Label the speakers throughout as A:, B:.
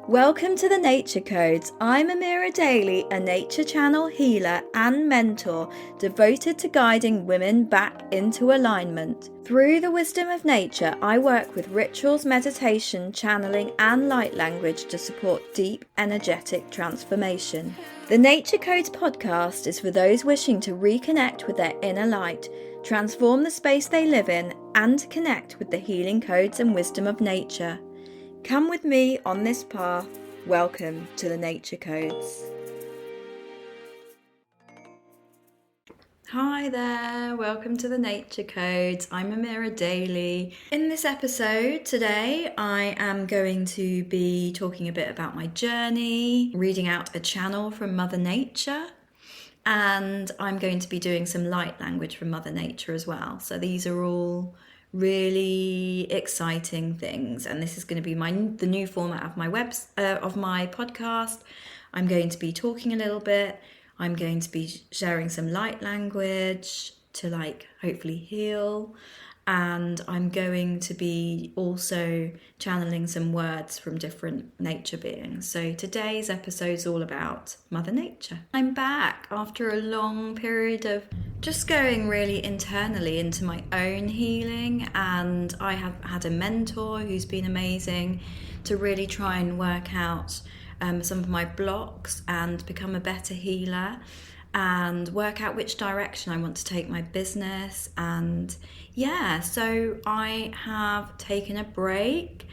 A: Welcome to the Nature Codes. I'm Amira Daly, a nature channel healer and mentor devoted to guiding women back into alignment. Through the wisdom of nature, I work with rituals, meditation, channeling, and light language to support deep energetic transformation. The Nature Codes podcast is for those wishing to reconnect with their inner light, transform the space they live in, and connect with the healing codes and wisdom of nature. Come with me on this path. Welcome to the Nature Codes. Hi there, welcome to the Nature Codes. I'm Amira Daly. In this episode today, I am going to be talking a bit about my journey, reading out a channel from Mother Nature, and I'm going to be doing some light language from Mother Nature as well. So these are all really exciting things, and this is going to be the new format of my podcast. I'm going to be talking a little bit. I'm going to be sharing some light language to hopefully heal, and I'm going to be also channeling some words from different nature beings. So today's episode is all about Mother Nature. I'm back after a long period of just going really internally into my own healing, and I have had a mentor who's been amazing to really try and work out some of my blocks and become a better healer and work out which direction I want to take my business. And so I have taken a break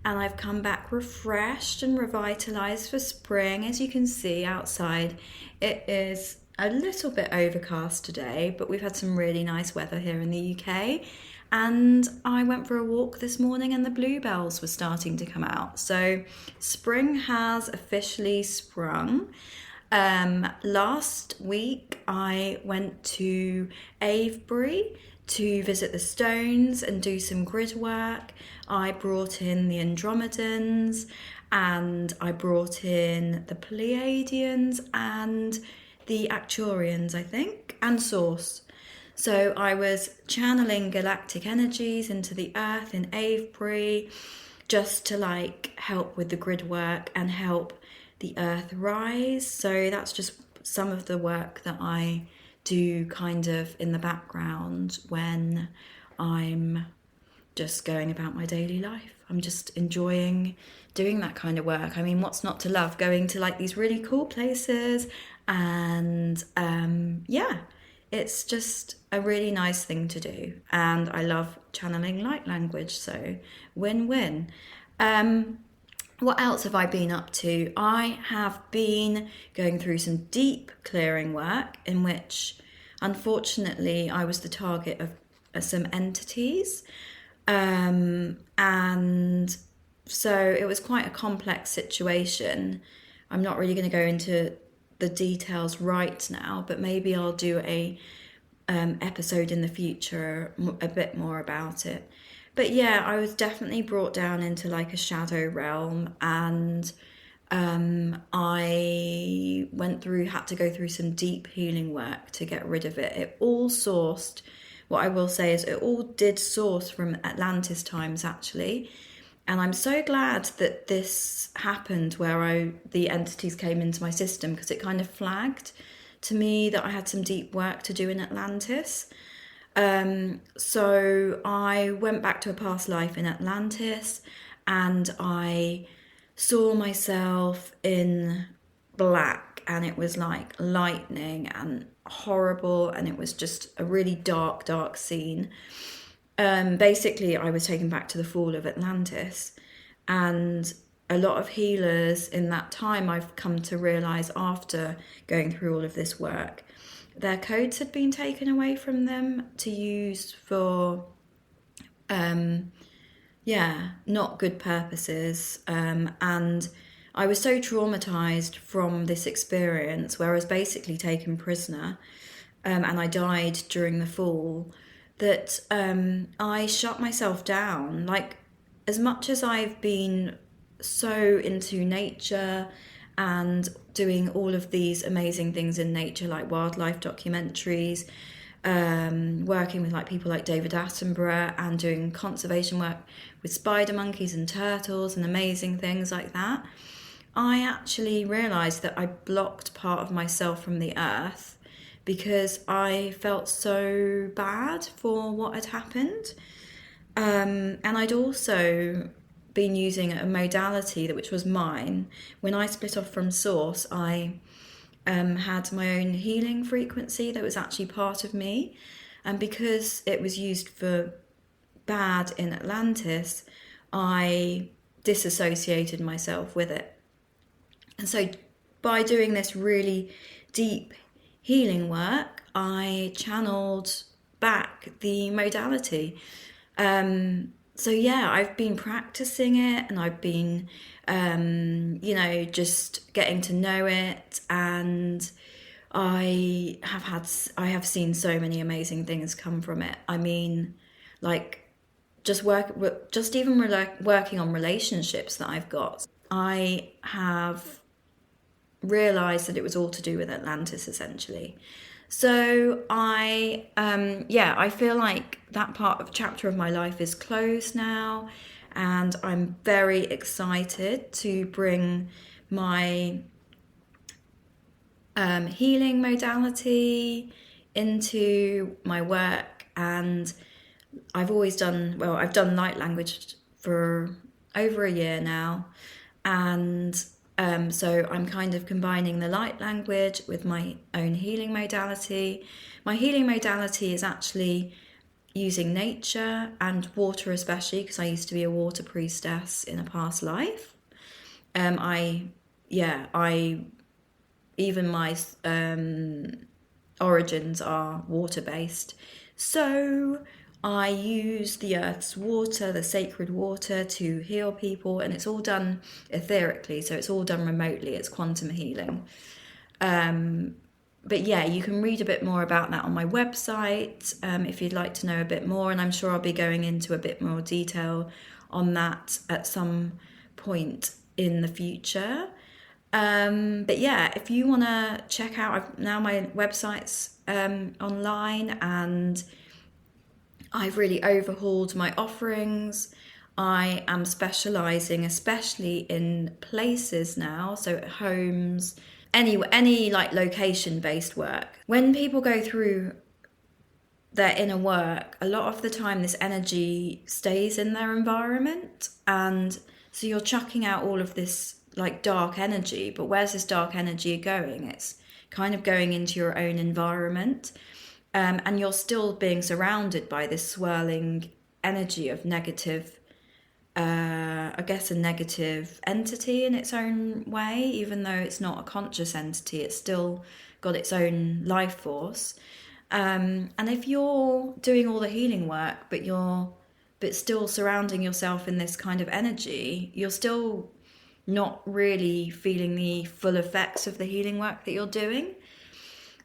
A: and I've come back refreshed and revitalized for spring. As you can see outside, it is a little bit overcast today, but we've had some really nice weather here in the UK. And I went for a walk this morning and the bluebells were starting to come out. So spring has officially sprung. Last week I went to Avebury to visit the stones and do some grid work. I brought in the Andromedans and I brought in the Pleiadians and the Acturians, I think, and Source. So I was channeling galactic energies into the earth in Avebury just to help with the grid work and help the earth rise. So that's just some of the work that I do kind of in the background when I'm just going about my daily life. I'm just enjoying doing that kind of work. I mean, what's not to love? Going to these really cool places, and it's just a really nice thing to do. And I love channeling light language, so win-win. What else have I been up to? I have been going through some deep clearing work in which, unfortunately, I was the target of some entities. And so it was quite a complex situation. I'm not really going to go into the details right now, but maybe I'll do a episode in the future a bit more about it. But I was definitely brought down into a shadow realm, and I had to go through some deep healing work to get rid of it. It all sourced, what I will say is it all did source from Atlantis times, actually. And I'm so glad that this happened where the entities came into my system, because it kind of flagged to me that I had some deep work to do in Atlantis. So I went back to a past life in Atlantis and I saw myself in black, and it was like lightning and horrible, and it was just a really dark scene. Basically I was taken back to the fall of Atlantis, and a lot of healers in that time, I've come to realize after going through all of this work, their codes had been taken away from them to use for not good purposes, and I was so traumatized from this experience where I was basically taken prisoner, and I died during the fall, that I shut myself down. As much as I've been so into nature and doing all of these amazing things in nature, like wildlife documentaries, working with people like David Attenborough, and doing conservation work with spider monkeys and turtles and amazing things like that, I actually realised that I blocked part of myself from the earth because I felt so bad for what had happened. And I'd also been using a modality which was mine. When I split off from Source, I had my own healing frequency that was actually part of me. And because it was used for bad in Atlantis, I disassociated myself with it. And so by doing this really deep healing work, I channeled back the modality. So yeah, I've been practicing it, and I've been, just getting to know it, and I have seen so many amazing things come from it. I mean, like just even working on relationships that I've got, I have realized that it was all to do with Atlantis, essentially. So I feel like that chapter of my life is closed now, and I'm very excited to bring my healing modality into my work. And I've done light language for over a year now, and so I'm kind of combining the light language with my own healing modality. My healing modality is actually using nature and water, especially because I used to be a water priestess in a past life. I even my origins are water based. So I use the earth's water, the sacred water, to heal people, and it's all done etherically, so it's all done remotely. It's quantum healing. But yeah, you can read a bit more about that on my website if you'd like to know a bit more, and I'm sure I'll be going into a bit more detail on that at some point in the future. But yeah, if you want to check out, now my website's online, and I've really overhauled my offerings. I am specialising especially in places now, so at homes, any like location-based work. When people go through their inner work, a lot of the time this energy stays in their environment, and so you're chucking out all of this like dark energy, but where's this dark energy going? It's kind of going into your own environment. And you're still being surrounded by this swirling energy of negative, I guess a negative entity in its own way. Even though it's not a conscious entity, it's still got its own life force. And if you're doing all the healing work, but still surrounding yourself in this kind of energy, you're still not really feeling the full effects of the healing work that you're doing.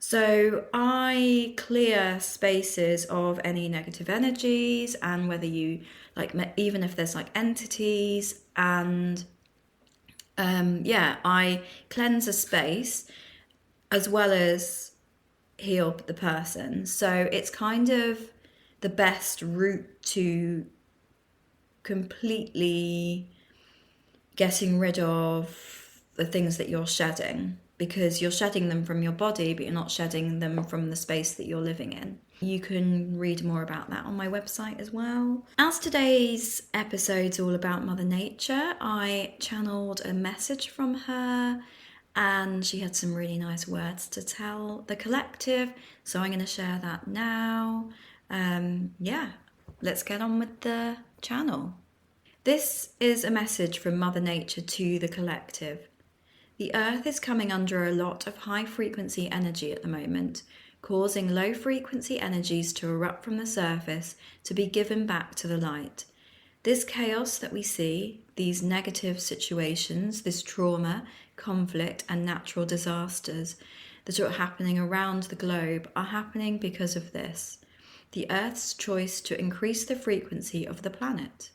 A: So I clear spaces of any negative energies, and whether you like, even if there's like entities, and I cleanse a space as well as heal the person. So it's kind of the best route to completely getting rid of the things that you're shedding, because you're shedding them from your body, but you're not shedding them from the space that you're living in. You can read more about that on my website as well. As today's episode's all about Mother Nature, I channeled a message from her, and she had some really nice words to tell the collective, so I'm going to share that now. Let's get on with the channel. This is a message from Mother Nature to the collective. The Earth is coming under a lot of high-frequency energy at the moment, causing low-frequency energies to erupt from the surface to be given back to the light. This chaos that we see, these negative situations, this trauma, conflict, and natural disasters that are happening around the globe are happening because of this, the Earth's choice to increase the frequency of the planet.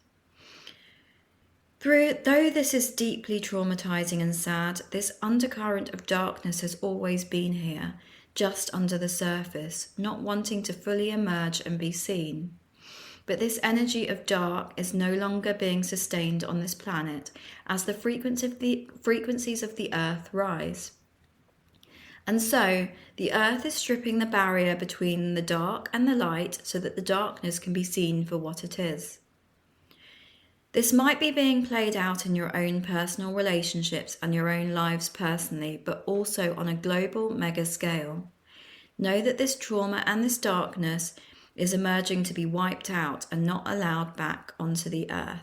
A: Though this is deeply traumatizing and sad, this undercurrent of darkness has always been here, just under the surface, not wanting to fully emerge and be seen. But this energy of dark is no longer being sustained on this planet as the frequencies of the earth rise. And so the earth is stripping the barrier between the dark and the light so that the darkness can be seen for what it is. This might be being played out in your own personal relationships and your own lives personally, but also on a global mega scale. Know that this trauma and this darkness is emerging to be wiped out and not allowed back onto the earth.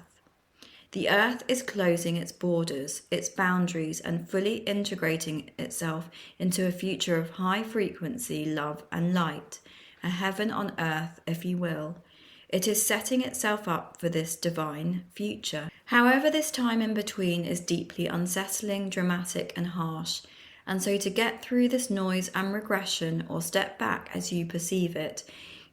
A: The earth is closing its borders, its boundaries, and fully integrating itself into a future of high frequency love and light, a heaven on earth, if you will. It is setting itself up for this divine future. However, this time in between is deeply unsettling, dramatic, and harsh. And so to get through this noise and regression, or step back as you perceive it,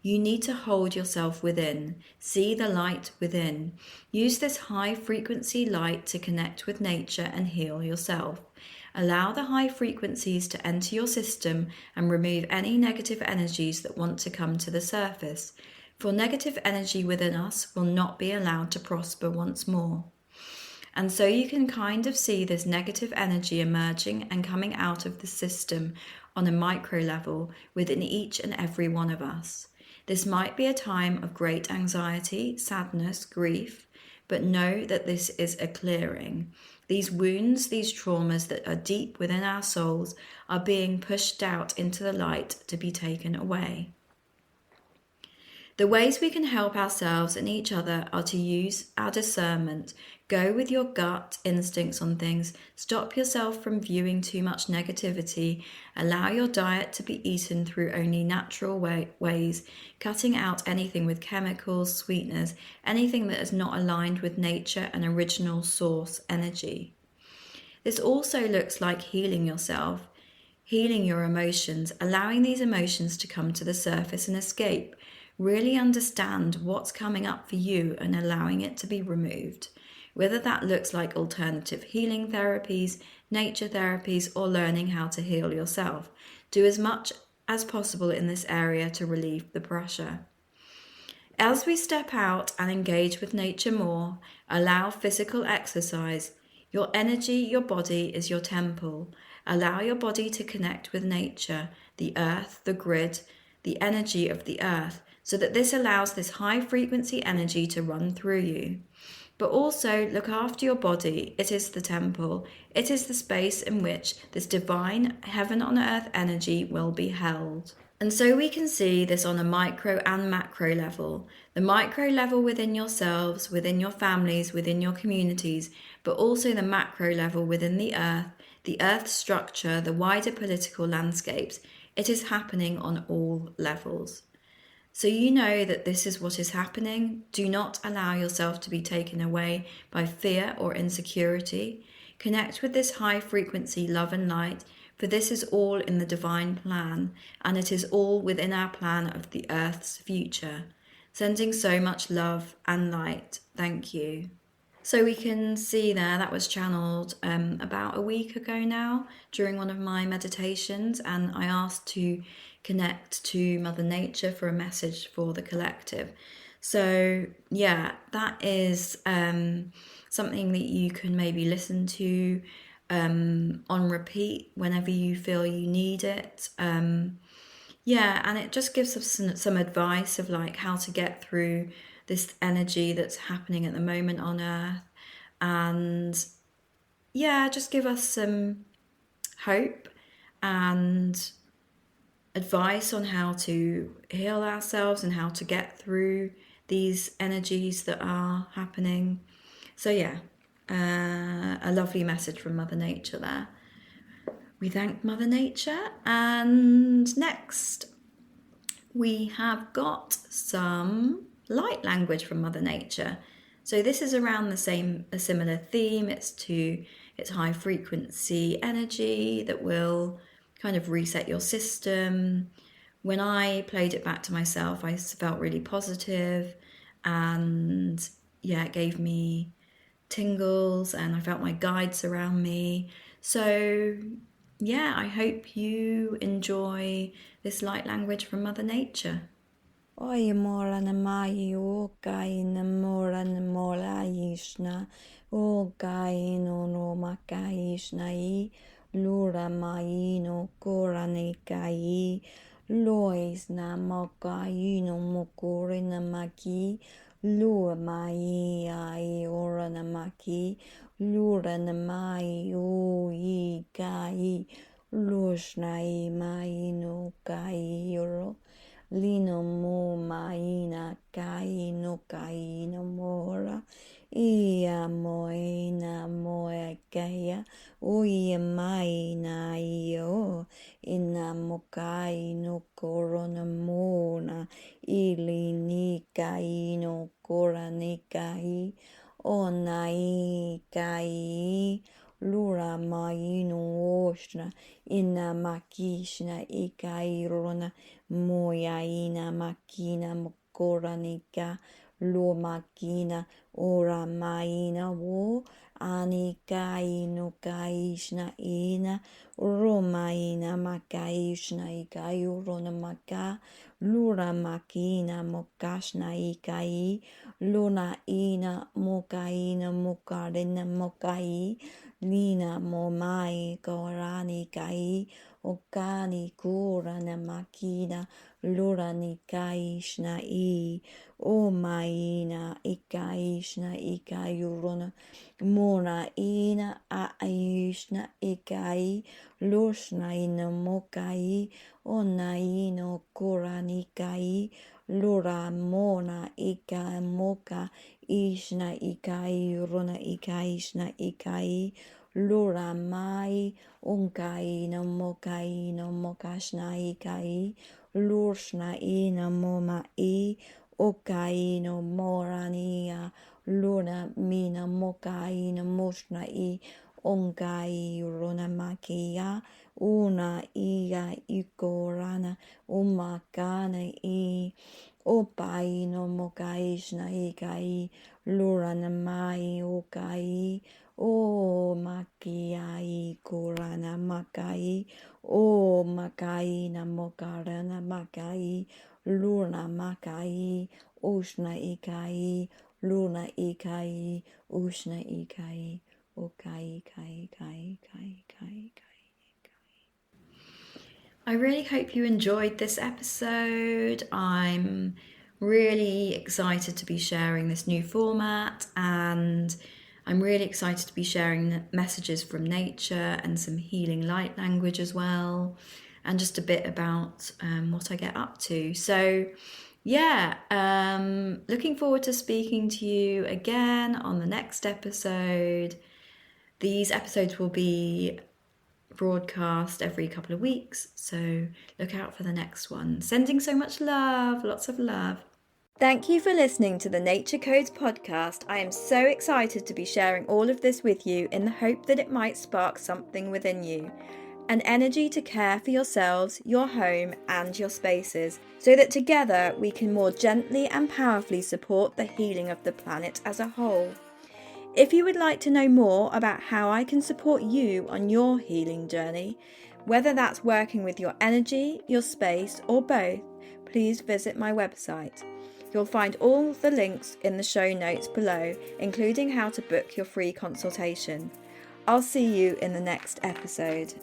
A: you need to hold yourself within, see the light within. Use this high frequency light to connect with nature and heal yourself. Allow the high frequencies to enter your system and remove any negative energies that want to come to the surface. For negative energy within us will not be allowed to prosper once more. And so you can kind of see this negative energy emerging and coming out of the system on a micro level within each and every one of us. This might be a time of great anxiety, sadness, grief, but know that this is a clearing. These wounds, these traumas that are deep within our souls are being pushed out into the light to be taken away. The ways we can help ourselves and each other are to use our discernment, go with your gut instincts on things, stop yourself from viewing too much negativity, allow your diet to be eaten through only natural ways, cutting out anything with chemicals, sweeteners, anything that is not aligned with nature and original source energy. This also looks like healing yourself, healing your emotions, allowing these emotions to come to the surface and escape. Really understand what's coming up for you and allowing it to be removed. Whether that looks like alternative healing therapies, nature therapies, or learning how to heal yourself. Do as much as possible in this area to relieve the pressure. As we step out and engage with nature more, allow physical exercise. Your energy, your body is your temple. Allow your body to connect with nature, the earth, the grid, the energy of the earth, so that this allows this high frequency energy to run through you. But also look after your body. It is the temple. It is the space in which this divine heaven on earth energy will be held. And so we can see this on a micro and macro level. The micro level within yourselves, within your families, within your communities, but also the macro level within the earth structure, the wider political landscapes. It is happening on all levels. So you know that this is what is happening. Do not allow yourself to be taken away by fear or insecurity. Connect with this high frequency love and light, for this is all in the divine plan, and it is all within our plan of the earth's future. Sending so much love and light. Thank you. So we can see there that was channeled about a week ago now during one of my meditations, and I asked to connect to Mother Nature for a message for the collective. So yeah, that is something that you can maybe listen to on repeat whenever you feel you need it. Yeah, and it just gives us some advice of like how to get through this energy that's happening at the moment on Earth, and yeah, just give us some hope and advice on how to heal ourselves and how to get through these energies that are happening. So yeah, a lovely message from Mother Nature there. We thank Mother Nature, and next we have got some light language from Mother Nature. So this is around a similar theme. It's high frequency energy that will kind of reset your system. When I played it back to myself, I felt really positive, and yeah, it gave me tingles and I felt my guides around me. So yeah, I hope you enjoy this light language from Mother Nature.
B: Oi morana mai o kai na morana mola ishna o kai no makai ishna I lura mai no korane kai lois na makai no mokore na maki lua mai ai ora na maki lura na mai o I kai lushna I mai no kai oro Lino mo maina kai no mora ia moina moe kaya uia maina io ina mokai no corona mona ili ni kai no cora ni kai onai kai lura mai no oshna ina makishna ikai rona Moyaina makina mokoranika lo makina ora maina wo anika ino kaishna ina romaina makaishna ikai urona maka lura makina mokashna ikai luna ina mokaina mokarena mokai lina momai korani kai Okani kura na makina lura ni kaishna I o maina ikaishna ikayurona mona ina aishna ikai lushna ina mokai ona ino kura ni kai lura mona ika moka ishna ikai rona ikaishna ikai lura mai Unkai no mokai no mokashna ikai lurshna ina moma I okai no morania luna mina mokai no moshna I onkai rona makia una ia ikorana umakana I opai no mokaishna ikai lurana mai okai O makiai kurana makai, o makai na mokarana makai, luna makai, ushna ikai, luna ikai, ushna ikai, okai kai kai kai kai kai.
A: I really hope you enjoyed this episode. I'm really excited to be sharing this new format, and I'm really excited to be sharing messages from nature and some healing light language as well, and just a bit about what I get up to. So yeah, looking forward to speaking to you again on the next episode. These episodes will be broadcast every couple of weeks, so look out for the next one. Sending so much love, lots of love. Thank you for listening to the Nature Codes podcast. I am so excited to be sharing all of this with you in the hope that it might spark something within you. An energy to care for yourselves, your home, and your spaces, so that together we can more gently and powerfully support the healing of the planet as a whole. If you would like to know more about how I can support you on your healing journey, whether that's working with your energy, your space, or both, please visit my website. You'll find all the links in the show notes below, including how to book your free consultation. I'll see you in the next episode.